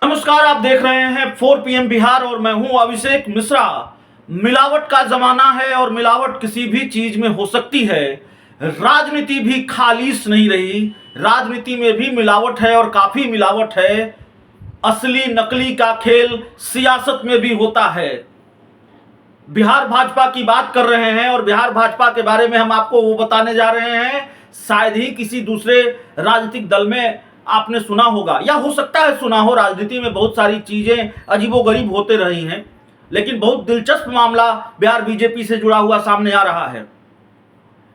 नमस्कार, आप देख रहे हैं 4 PM बिहार और मैं हूं अभिषेक मिश्रा। मिलावट का जमाना है और मिलावट किसी भी चीज में हो सकती है। राजनीति भी खालिश नहीं रही, राजनीति में भी मिलावट है और काफी मिलावट है। असली नकली का खेल सियासत में भी होता है। बिहार भाजपा की बात कर रहे हैं और बिहार भाजपा के बारे में हम आपको वो बताने जा रहे हैं, शायद ही किसी दूसरे राजनीतिक दल में आपने सुना होगा, या हो सकता है सुना हो। राजनीति में बहुत सारी चीजें अजीबोगरीब होते रही हैं, लेकिन बहुत दिलचस्प मामला बिहार बीजेपी से जुड़ा हुआ सामने आ रहा है।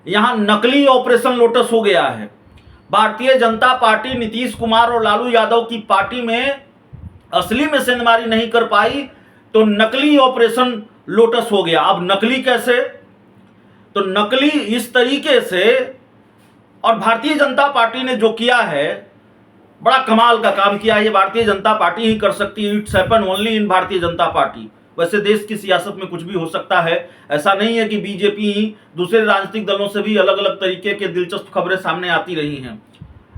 यहां नकली ऑपरेशन लोटस हो गया है। भारतीय जनता पार्टी नीतीश कुमार और लालू यादव की पार्टी में असली में सेंधमारी नहीं कर पाई तो नकली ऑपरेशन लोटस हो गया। अब नकली कैसे? तो नकली इस तरीके से, और भारतीय जनता पार्टी ने जो किया है बड़ा कमाल का काम किया है। ये भारतीय जनता पार्टी ही कर सकती है। It's happen only in Bharatiya Janata party. वैसे देश की सियासत में कुछ भी हो सकता है, ऐसा नहीं है कि बीजेपी ही, दूसरे राजनीतिक दलों से भी अलग अलग तरीके के दिलचस्प खबरें सामने आती रही हैं,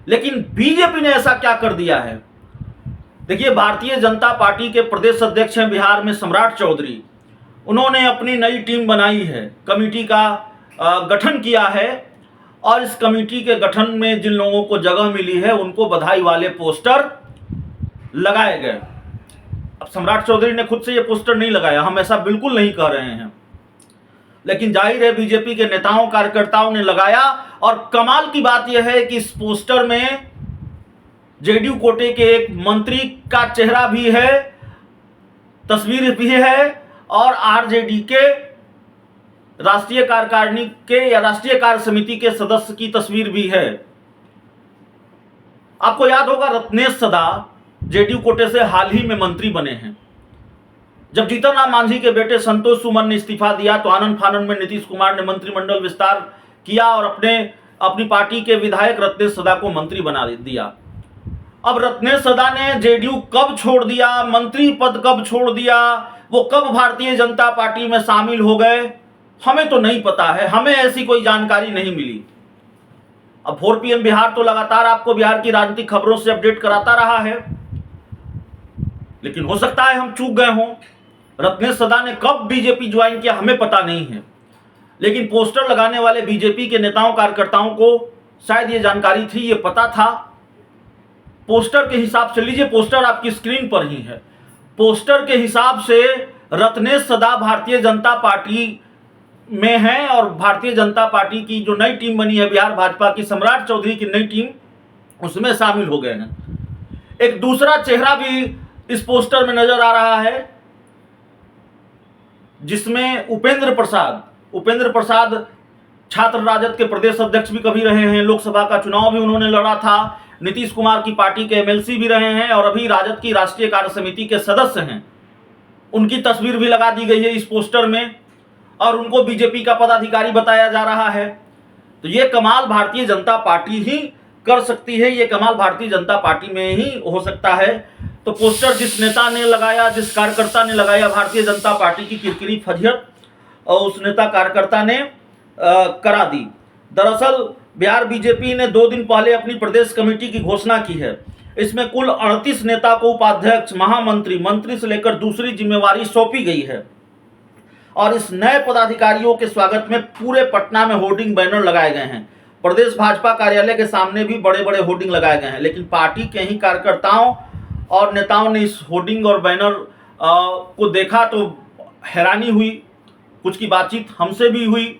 लेकिन बीजेपी ने ऐसा क्या कर दिया है? देखिए, भारतीय जनता पार्टी के प्रदेश अध्यक्ष हैं बिहार में सम्राट चौधरी। उन्होंने अपनी नई टीम बनाई है, कमेटी का गठन किया है, और इस कमेटी के गठन में जिन लोगों को जगह मिली है उनको बधाई वाले पोस्टर लगाए गए। अब सम्राट चौधरी ने खुद से ये पोस्टर नहीं लगाया, हम ऐसा बिल्कुल नहीं कह रहे हैं, लेकिन जाहिर है बीजेपी के नेताओं कार्यकर्ताओं ने लगाया। और कमाल की बात यह है कि इस पोस्टर में जेडीयू कोटे के एक मंत्री का चेहरा भी है, तस्वीर भी है, और आरजेडी के राष्ट्रीय कार्यकारिणी के या राष्ट्रीय कार्य समिति के सदस्य की तस्वीर भी है। आपको याद होगा, रत्नेश सदा जेडीयू कोटे से हाल ही में मंत्री बने हैं। जब जीतन राम मांझी के बेटे संतोष सुमन ने इस्तीफा दिया तो आनंद फानंद में नीतीश कुमार ने मंत्रिमंडल विस्तार किया और अपनी पार्टी के विधायक रत्नेश सदा को मंत्री बना दिया। अब रत्नेश सदा ने जेडीयू कब छोड़ दिया, मंत्री पद कब छोड़ दिया, वो कब भारतीय जनता पार्टी में शामिल हो गए, हमें तो नहीं पता है, हमें ऐसी कोई जानकारी नहीं मिली। अब 4 PM बिहार तो लगातार आपको बिहार की राजनीतिक खबरों से अपडेट कराता रहा है, लेकिन हो सकता है हम चूक गए हों। रत्नेश सदा ने कब बीजेपी ज्वाइन किया हमें पता नहीं है, लेकिन पोस्टर लगाने वाले बीजेपी के नेताओं कार्यकर्ताओं को शायद ये जानकारी थी, ये पता था। पोस्टर के हिसाब से, लीजिए पोस्टर आपकी स्क्रीन पर ही है, पोस्टर के हिसाब से रत्नेश सदा भारतीय जनता पार्टी में है और भारतीय जनता पार्टी की जो नई टीम बनी है बिहार भाजपा की, सम्राट चौधरी की नई टीम, उसमें शामिल हो गए हैं। एक दूसरा चेहरा भी इस पोस्टर में नजर आ रहा है, जिसमें उपेंद्र प्रसाद छात्र राजद के प्रदेश अध्यक्ष भी कभी रहे हैं, लोकसभा का चुनाव भी उन्होंने लड़ा था, नीतीश कुमार की पार्टी के MLC भी रहे हैं और अभी राजद की राष्ट्रीय कार्य समिति के सदस्य हैं। उनकी तस्वीर भी लगा दी गई है इस पोस्टर में और उनको बीजेपी का पदाधिकारी बताया जा रहा है। तो ये कमाल भारतीय जनता पार्टी ही कर सकती है, ये कमाल भारतीय जनता पार्टी में ही हो सकता है। तो पोस्टर जिस नेता ने लगाया, जिस कार्यकर्ता ने लगाया, भारतीय जनता पार्टी की किरकिरी फजियत और उस नेता कार्यकर्ता ने करा दी। दरअसल बिहार बीजेपी ने 2 दिन पहले अपनी प्रदेश कमेटी की घोषणा की है। इसमें कुल 38 नेता को उपाध्यक्ष, महामंत्री, मंत्री से लेकर दूसरी जिम्मेवारी सौंपी गई है और इस नए पदाधिकारियों के स्वागत में पूरे पटना में होर्डिंग बैनर लगाए गए हैं। प्रदेश भाजपा कार्यालय के सामने भी बड़े बड़े होर्डिंग लगाए गए हैं, लेकिन पार्टी के ही कार्यकर्ताओं और नेताओं ने इस होर्डिंग और बैनर को देखा तो हैरानी हुई। कुछ की बातचीत हमसे भी हुई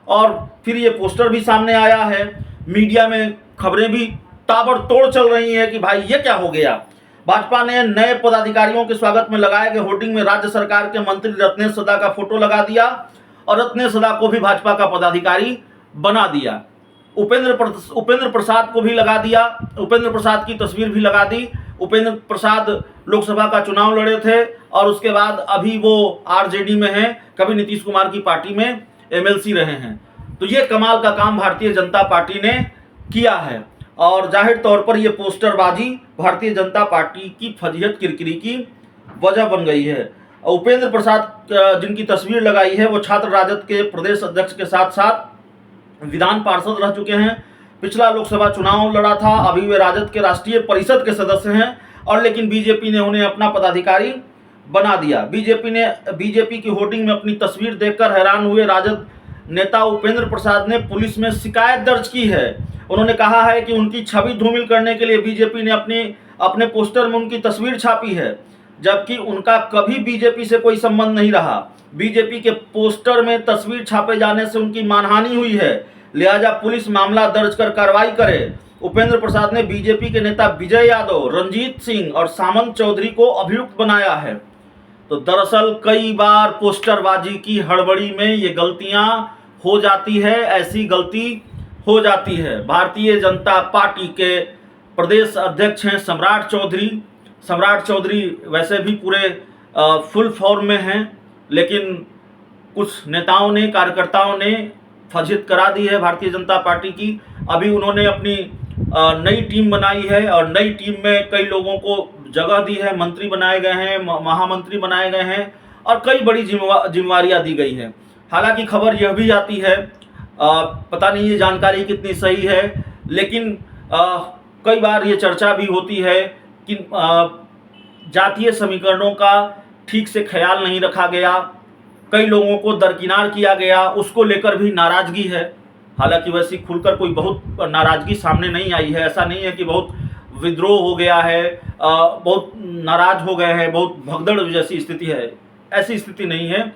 और फिर ये पोस्टर भी सामने आया है। मीडिया में खबरें भी ताबड़तोड़ चल रही हैं कि भाई ये क्या हो गया। भाजपा ने नए पदाधिकारियों के स्वागत में लगाए गए होर्डिंग में राज्य सरकार के मंत्री रत्नेश सदा का फोटो लगा दिया और रत्नेश सदा को भी भाजपा का पदाधिकारी बना दिया। उपेंद्र प्रसाद को भी लगा दिया, उपेंद्र प्रसाद की तस्वीर भी लगा दी। उपेंद्र प्रसाद लोकसभा का चुनाव लड़े थे और उसके बाद अभी वो आरजेडी में हैं, कभी नीतीश कुमार की पार्टी में MLC रहे हैं। तो ये कमाल का काम भारतीय जनता पार्टी ने किया है और जाहिर तौर पर यह पोस्टरबाजी भारतीय जनता पार्टी की फजीहत किरकिरी की वजह बन गई है। उपेंद्र प्रसाद जिनकी तस्वीर लगाई है वो छात्र राजद के प्रदेश अध्यक्ष के साथ साथ विधान पार्षद रह चुके हैं, पिछला लोकसभा चुनाव लड़ा था, अभी वे राजद के राष्ट्रीय परिषद के सदस्य हैं और लेकिन बीजेपी ने उन्हें अपना पदाधिकारी बना दिया। बीजेपी की होर्डिंग में अपनी तस्वीर देखकर हैरान हुए राजद नेता उपेंद्र प्रसाद ने पुलिस में शिकायत दर्ज की है। उन्होंने कहा है कि उनकी छवि धूमिल करने के लिए बीजेपी ने अपने पोस्टर में उनकी तस्वीर छापी है, जबकि उनका कभी बीजेपी से कोई संबंध नहीं रहा। बीजेपी के पोस्टर में तस्वीर छापे जाने से उनकी मानहानि हुई है, लिहाजा पुलिस मामला दर्ज कर कार्रवाई करे। उपेंद्र प्रसाद ने बीजेपी के नेता विजय यादव, रंजीत सिंह और सामंत चौधरी को अभियुक्त बनाया है। तो दरअसल कई बार पोस्टरबाजी की हड़बड़ी में ये गलतियां हो जाती है, ऐसी गलती हो जाती है। भारतीय जनता पार्टी के प्रदेश अध्यक्ष हैं सम्राट चौधरी वैसे भी पूरे फुल फॉर्म में हैं, लेकिन कुछ नेताओं ने, कार्यकर्ताओं ने फजीहत करा दी है भारतीय जनता पार्टी की। अभी उन्होंने अपनी नई टीम बनाई है और नई टीम में कई लोगों को जगह दी है, मंत्री बनाए गए हैं, महामंत्री बनाए गए हैं और कई बड़ी जिम्मेवारियां दी गई हैं। हालांकि खबर यह भी आती है, पता नहीं ये जानकारी कितनी सही है, लेकिन कई बार ये चर्चा भी होती है कि जातीय समीकरणों का ठीक से ख्याल नहीं रखा गया, कई लोगों को दरकिनार किया गया, उसको लेकर भी नाराजगी है। हालांकि वैसी खुलकर कोई बहुत नाराजगी सामने नहीं आई है। ऐसा नहीं है कि बहुत विद्रोह हो गया है, बहुत नाराज हो गए हैं, बहुत भगदड़ जैसी स्थिति है, ऐसी स्थिति नहीं है।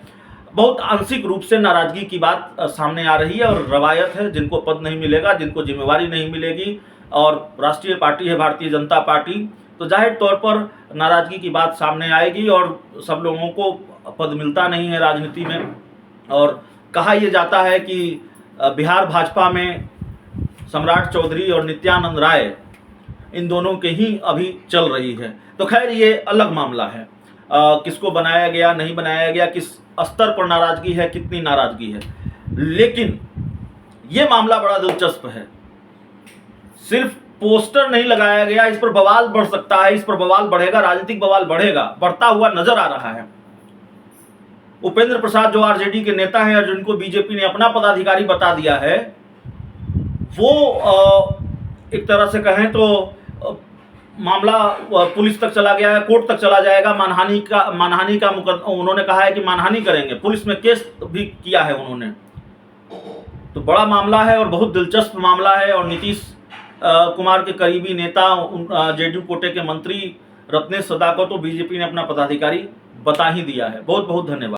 बहुत आंशिक रूप से नाराजगी की बात सामने आ रही है और रवायत है, जिनको पद नहीं मिलेगा, जिनको जिम्मेवारी नहीं मिलेगी और राष्ट्रीय पार्टी है भारतीय जनता पार्टी, तो जाहिर तौर पर नाराजगी की बात सामने आएगी और सब लोगों को पद मिलता नहीं है राजनीति में। और कहा यह जाता है कि बिहार भाजपा में सम्राट चौधरी और नित्यानंद राय, इन दोनों के ही अभी चल रही है। तो खैर ये अलग मामला है, किसको बनाया गया, नहीं बनाया गया, किस स्तर पर नाराजगी है, कितनी नाराजगी है, लेकिन ये मामला बड़ा दिलचस्प है। सिर्फ पोस्टर नहीं लगाया गया, इस पर बवाल बढ़ सकता है, इस पर बवाल बढ़ेगा, राजनीतिक बवाल बढ़ेगा, बढ़ता हुआ नजर आ रहा है। उपेंद्र प्रसाद जो आरजेडी के नेता हैं और जिनको बीजेपी ने अपना पदाधिकारी बता दिया है, वो एक तरह से कहें तो मामला पुलिस तक चला गया है, कोर्ट तक चला जाएगा। मानहानि का उन्होंने कहा है कि मानहानि करेंगे, पुलिस में केस भी किया है उन्होंने। तो बड़ा मामला है और बहुत दिलचस्प मामला है। और नीतीश कुमार के करीबी नेता, जेडीयू कोटे के मंत्री रत्नेश सदा को तो बीजेपी ने अपना पदाधिकारी बता ही दिया है। बहुत बहुत धन्यवाद।